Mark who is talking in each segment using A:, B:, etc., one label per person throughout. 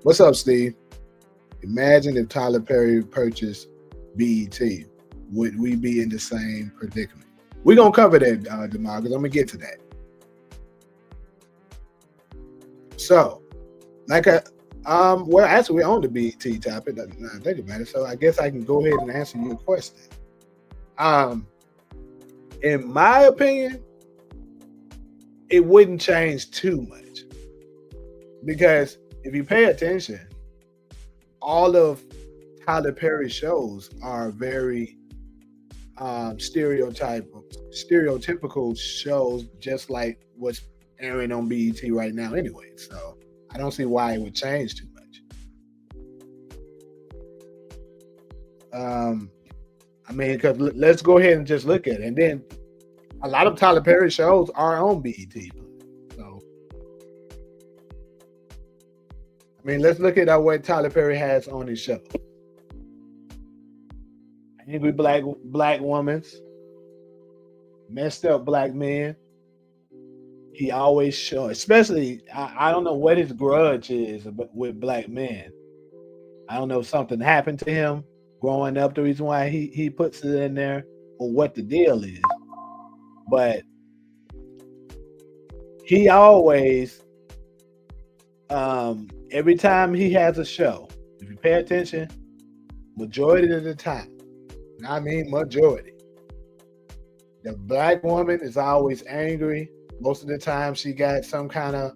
A: What's up, Steve? Imagine if Tyler Perry purchased BET. Would we be in the same predicament? We're going to cover that, Jamal, because I'm going to get to that. So, well, actually, we own the BET topic. Now I think about it. So I guess I can go ahead and answer your question. In my opinion, it wouldn't change too much. Because if you pay attention, all of Tyler Perry's shows are very stereotypical shows, just like what's airing on BET right now anyway. So I don't see why it would change too much. I mean, because let's go ahead and just look at it. And then a lot of Tyler Perry shows are on BET. So, I mean, let's look at what Tyler Perry has on his show. Angry black women, messed up black men. He always shows, especially, I don't know what his grudge is with black men. I don't know if something happened to him growing up, the reason why he puts it in there, or what the deal is. But he always, every time he has a show, if you pay attention, majority of the time, and I mean majority, the black woman is always angry. Most of the time she got some kind of,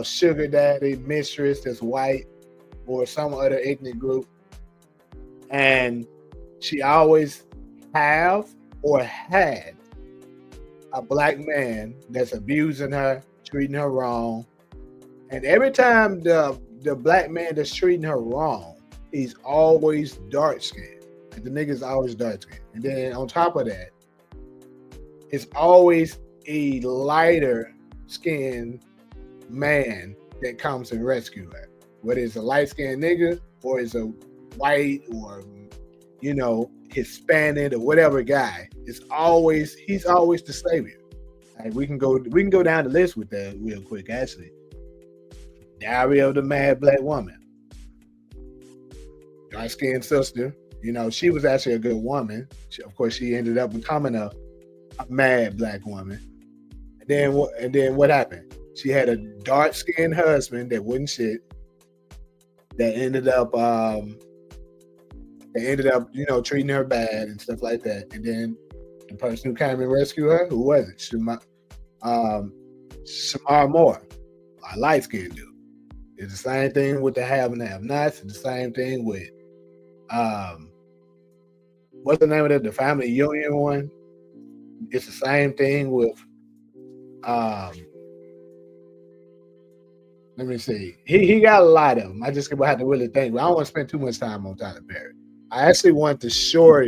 A: sugar daddy mistress that's white or some other ethnic group. And she always have or had a black man that's abusing her, treating her wrong. And every time the black man that's treating her wrong, he's always dark skinned. Like the nigga's always dark skinned. And then on top of that, it's always a lighter skinned man that comes and rescue her. Whether it's a light skinned nigga or it's a white or Hispanic or whatever guy, he's always the savior. Like we can go down the list with that real quick. Actually, Diary of the Mad Black Woman, dark skinned sister. She was actually a good woman. Of course, she ended up becoming a mad black woman. And then what happened? She had a dark skinned husband that wouldn't shit. That ended up treating her bad and stuff like that. And then the person who came and rescued her, who was it? Shamar Moore, a light skinned dude. It's the same thing with the have and have-nots. It's the same thing with what's the name of it? The Family Union one. It's the same thing with let me see. He got a lot of them. I just have to really think. But I don't want to spend too much time on Tyler Perry. I actually want to show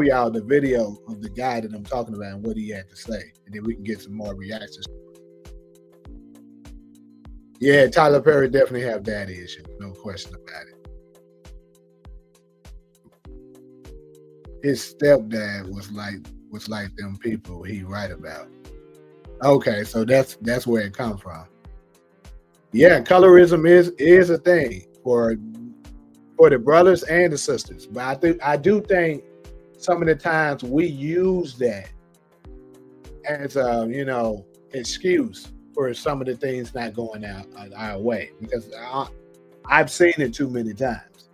A: y'all the video of the guy that I'm talking about and what he had to say, and then we can get some more reactions. Yeah, Tyler Perry definitely have daddy issues, no question about it. His stepdad was like them people he write about. Okay, so that's where it comes from. Yeah, colorism is a thing for the brothers and the sisters, but I do think some of the times we use that as a excuse for some of the things not going out our way, because I've seen it too many times,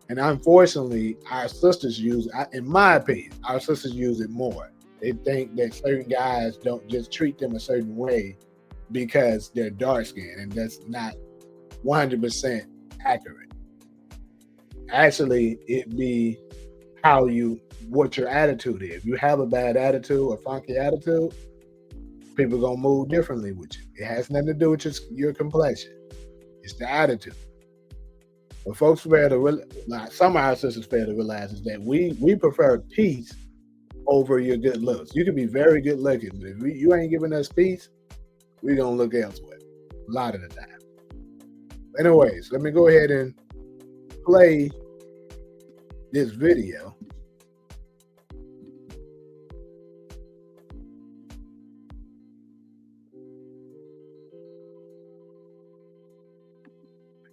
A: and unfortunately, our sisters in my opinion, our sisters use it more. They think that certain guys don't just treat them a certain way because they're dark skinned, and that's not 100% accurate. Actually, it be what your attitude is. If you have a bad attitude or funky attitude, people gonna move differently with you. It has nothing to do with your complexion. It's the attitude. What folks fail to some of our sisters fail to realize is that we prefer peace over your good looks. You can be very good looking, but if you ain't giving us peace, we're gonna look elsewhere a lot of the time. Anyways, let me go ahead and play this video.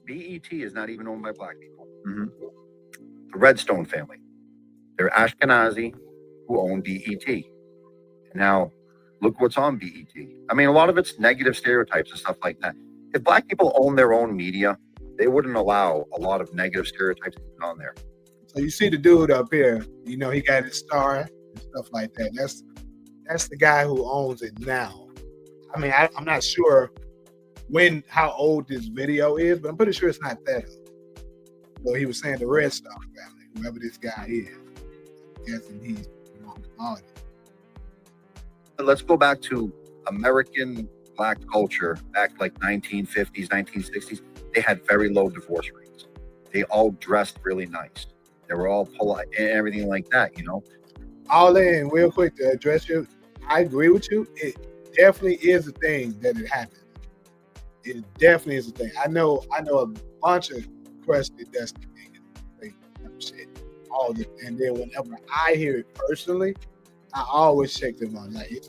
B: BET is not even owned by black people. The Redstone family. They're Ashkenazi who own BET. Now, look what's on BET. I mean, a lot of it's negative stereotypes and stuff like that. If black people own their own media, they wouldn't allow a lot of negative stereotypes to be on there.
A: So you see the dude up here, you know, he got his star and stuff like that. That's the guy who owns it now. I mean, I'm not sure how old this video is, but I'm pretty sure it's not that old. So he was saying the Redstone family, whoever this guy is. I'm guessing he's on it.
B: But let's go back to American black culture back like 1950s, 1960s. They had very low divorce rates. They all dressed really nice. They were all polite and everything like that, you know.
A: All in, real quick to address you, I agree with you. It definitely is a thing that it happens. It definitely is a thing. I know a bunch of crusty, dusty niggas. Shit, all this, and then whenever I hear it personally, I always check them on. Like it's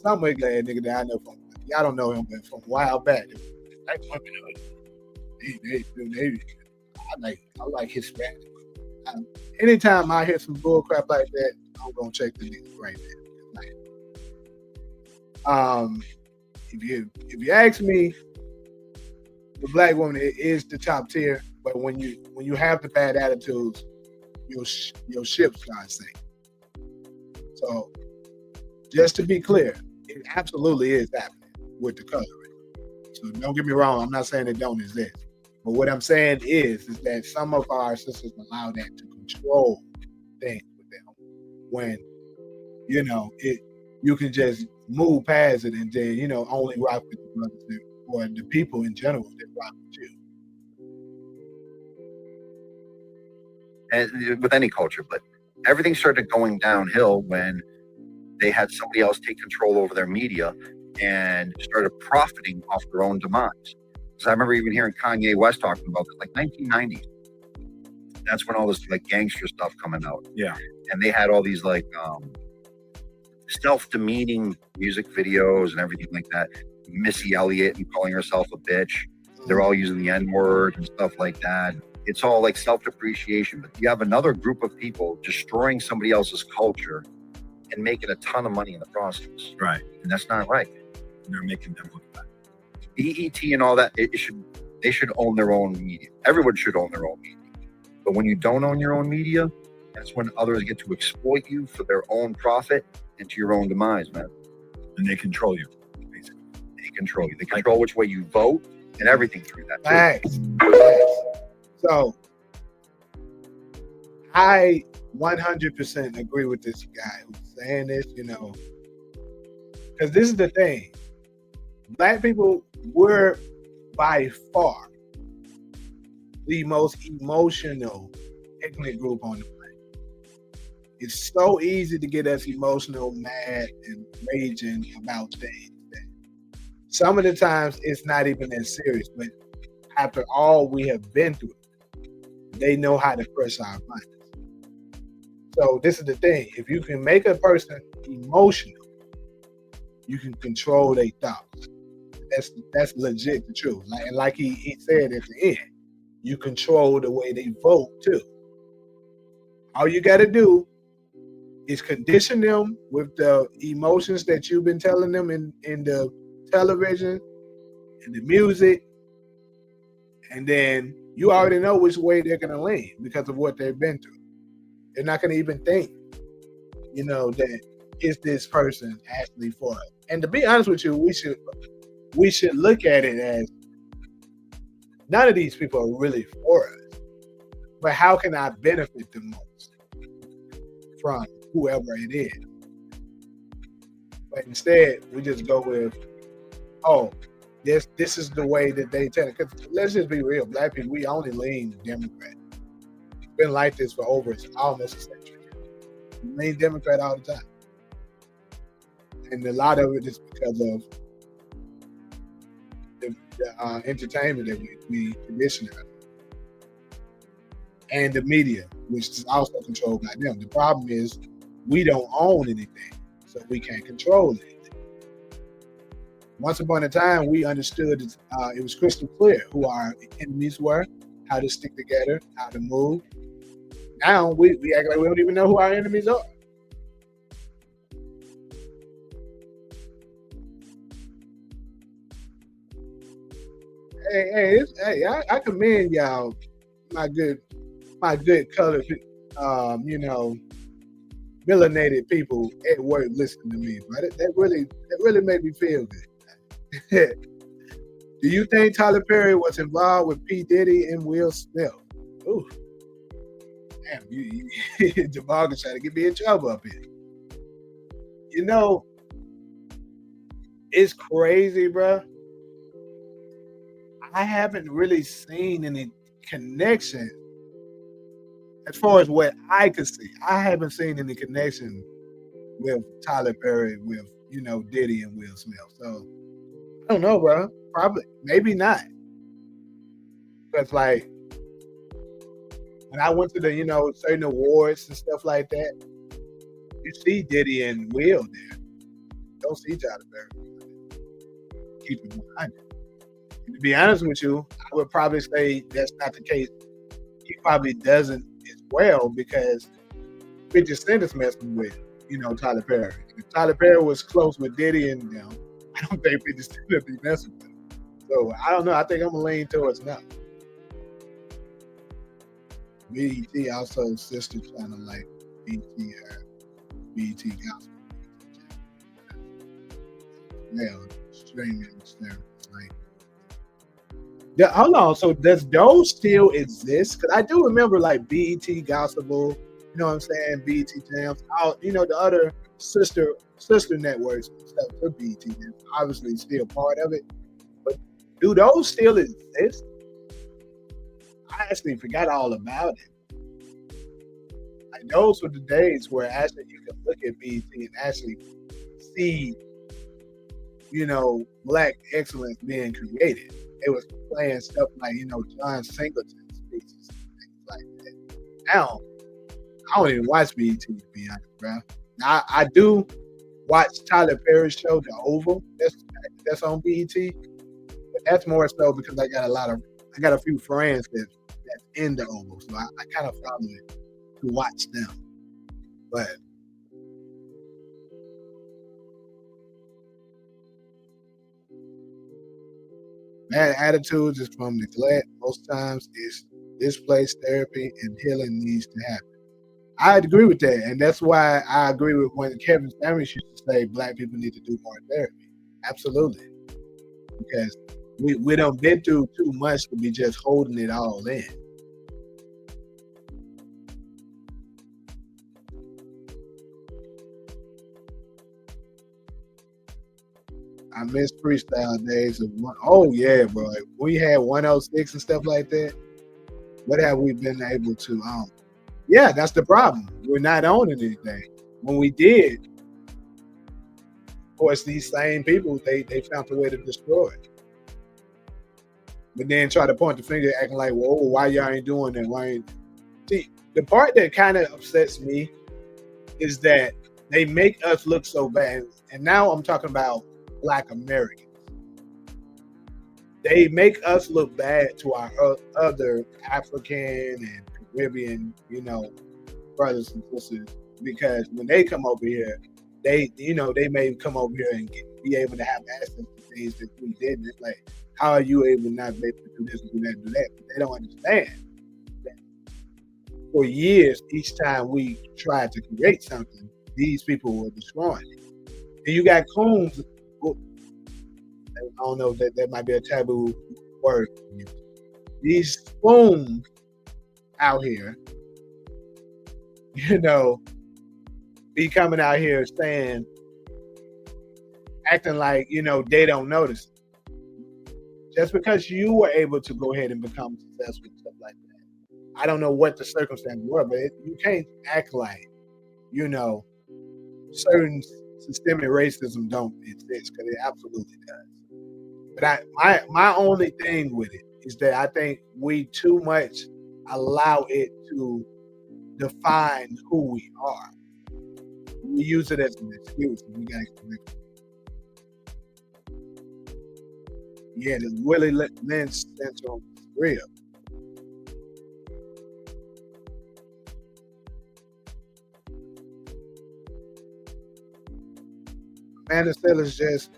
A: some glad nigga that I know from. Y'all don't know him, but from a while back, like women, I like Hispanic. Anytime I hear some bull crap like that, I'm gonna check the nigga right there. If you ask me, the black woman is the top tier, but when you have the bad attitudes, your ship starts sinking. So, just to be clear, it absolutely is happening with the colorism. So don't get me wrong, I'm not saying it don't exist. But what I'm saying is that some of our sisters allow that to control things with them. When, you know, you can just move past it and then, you know, only rock with the brothers or the people in general that rock with you.
B: And with any culture, but everything started going downhill when they had somebody else take control over their media and started profiting off their own demise. Because I remember even hearing Kanye West talking about this, like 1990s. That's when all this like gangster stuff coming out.
C: Yeah.
B: And they had all these like self-demeaning music videos and everything like that. Missy Elliott and calling herself a bitch. They're all using the N-word and stuff like that. It's all like self-depreciation. But you have another group of people destroying somebody else's culture and making a ton of money in the process.
C: Right.
B: And that's not right.
C: They're making them look bad.
B: BET and all that, they should own their own media. Everyone should own their own media. But when you don't own your own media, that's when others get to exploit you for their own profit and to your own demise, man.
C: And they control you, basically.
B: They control you. They control which way you vote and everything through that.
A: Thanks. So, I 100% agree with this guy who's saying this, you know, because this is the thing. Black people were by far the most emotional ethnic group on the planet. It's so easy to get us emotional, mad, and raging about things. Some of the times it's not even that serious, but after all we have been through, they know how to crush our minds. So this is the thing. If you can make a person emotional, you can control their thoughts. That's legit the truth. Like he said at the end, you control the way they vote too. All you got to do is condition them with the emotions that you've been telling them in the television, in the music, and then you already know which way they're going to lean because of what they've been through. They're not going to even think, you know, that is this person actually for us. And to be honest with you, we should look at it as none of these people are really for us, but how can I benefit the most from whoever it is? But instead, we just go with, oh, this is the way that they tell it. Because let's just be real, black people, we only lean Democrat. It's been like this for almost a century. We lean Democrat all the time. And a lot of it is because of the entertainment that we condition ourselves. And the media, which is also controlled by them. The problem is we don't own anything, so we can't control anything. Once upon a time, we understood it was crystal clear who our enemies were, how to stick together, how to move. Now we act like we don't even know who our enemies are. Hey, I commend y'all, my good colored, you know, melanated people at work listening to me, but that really made me feel good. Do you think Tyler Perry was involved with P. Diddy and Will Smith? Ooh, damn, Jamal is trying to get me in trouble up here. You know, it's crazy, bro. I haven't really seen any connection as far as what I could see. I haven't seen any connection with Tyler Perry with Diddy and Will Smith. So I don't know, bro. Probably, maybe not. Because like when I went to the certain awards and stuff like that, you see Diddy and Will there. You don't see Tyler Perry. Keep it behind it. To be honest with you, I would probably say that's not the case. He probably doesn't as well because 50 Cent is messing with, Tyler Perry. If Tyler Perry was close with Diddy and them, I don't think 50 Cent would be messing with him. So I don't know. I think I'm gonna lean towards no. BET also sister channel like BET Gospel. Yeah, streaming service like. Yeah, hold on. So does those still exist? Because I do remember like BET Gospel, you know what I'm saying? BET Jams, all the other sister networks and stuff to BET Jams, obviously still part of it. But do those still exist? I actually forgot all about it. Like those were the days where actually you could look at BET and actually see, Black excellence being created. It was playing stuff like, John Singleton's speeches and things like that. Now, I don't even watch BET to be honest, bro. Now, I do watch Tyler Perry's show, The Oval. That's on BET, but that's more so because I got a few friends that's in The Oval, so I kind of follow it to watch them. But bad attitudes is from neglect. Most times it's displaced therapy and healing needs to happen. I agree with that. And that's why I agree with when Kevin Samuels used to say Black people need to do more therapy. Absolutely. Because we done been through too much to be just holding it all in. I miss freestyle days of one. Oh yeah, bro. We had 106 and stuff like that. What have we been able to Yeah, that's the problem. We're not owning anything. When we did, of course, these same people they found a way to destroy it. But then try to point the finger, acting like, "Whoa, why y'all ain't doing that? Why ain't?" See, the part that kind of upsets me is that they make us look so bad. And now I'm talking about Black Americans. They make us look bad to our other African and Caribbean, brothers and sisters, because when they come over here, they may come over here and be able to have access to things that we didn't. It's like, how are you able to not be able to do this and do that and do that? But they don't understand that for years, each time we tried to create something, these people were destroying it. And you got coons. I don't know if that might be a taboo word. These spoons out here, be coming out here saying, acting like, they don't notice. Just because you were able to go ahead and become successful and stuff like that. I don't know what the circumstances were, but you can't act like, certain systemic racism don't exist, because it absolutely does. But my only thing with it is that I think we too much allow it to define who we are. We use it as an excuse. And we got to correct it. Yeah, the Willie Lynch syndrome is real. Amanda Sellers just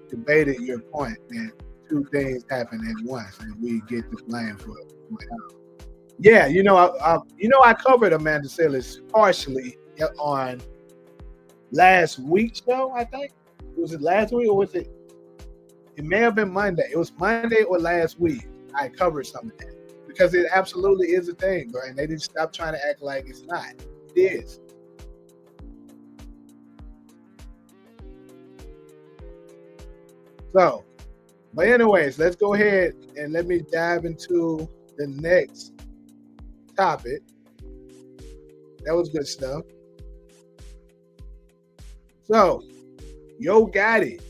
A: debated your point that two things happen at once, and we get the blame for it. Yeah, I covered Amanda Sellers partially on last week's show. I think was it last week or was it? It may have been Monday. It was Monday or last week. I covered some of that because it absolutely is a thing, bro. And they didn't stop trying to act like it's not. It is. So, but anyways, let's go ahead and let me dive into the next topic. That was good stuff. So, Yo Gotti,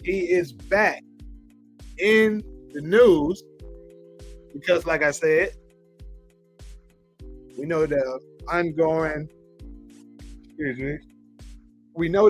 A: he is back in the news because, like I said, we know the ongoing, we know